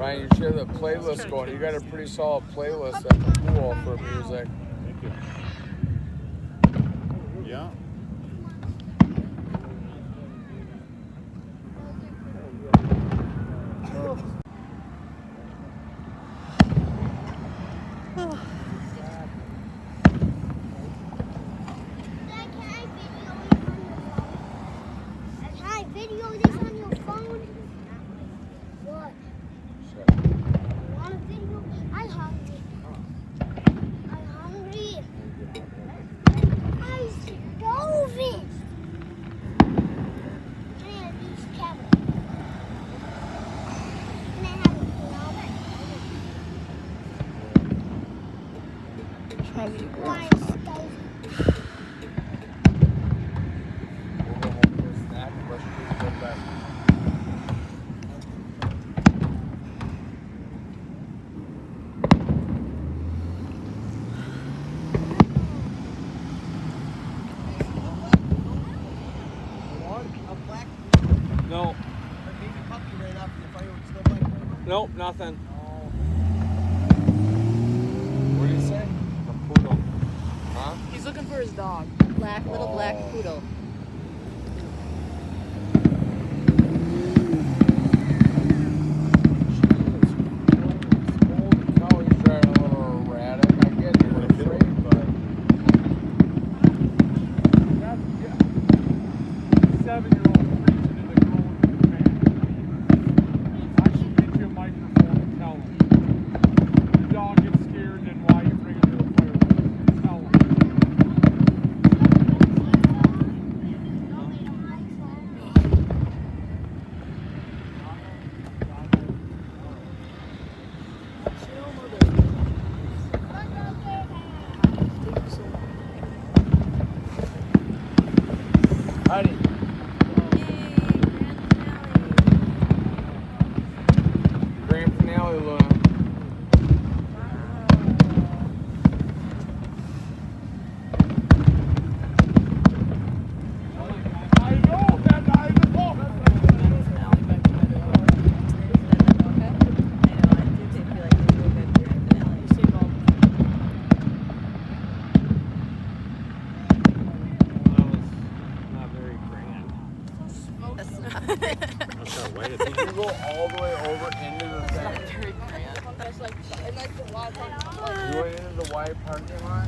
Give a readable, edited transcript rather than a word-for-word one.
Ryan, you should have the playlist going. You got a pretty solid playlist at the pool for music. Thank you. Yeah. Video this on your phone? What? You want a video? I'm hungry. I'm hungry. I'm starving. Can I have these cameras? Can I have a flower? I'm starving. We'll go home for a snack. Let's just go back. No. Nope, nothing. What do you say? A poodle. Huh? He's looking for his dog. Little black poodle. Holy cow, he's driving a little erratic. I get you're afraid, but 7-year-old preaching in the grown man. I should get you a microphone and tell him. The dog gets scared, then why you bring him to the fire? Tell him. Honey. Grand finale, Luna. I know that I know. That was not very grand. That's not way to think. You go all the way over into the thing. Very grand. That's like, and like the water. You went into the white parking lot?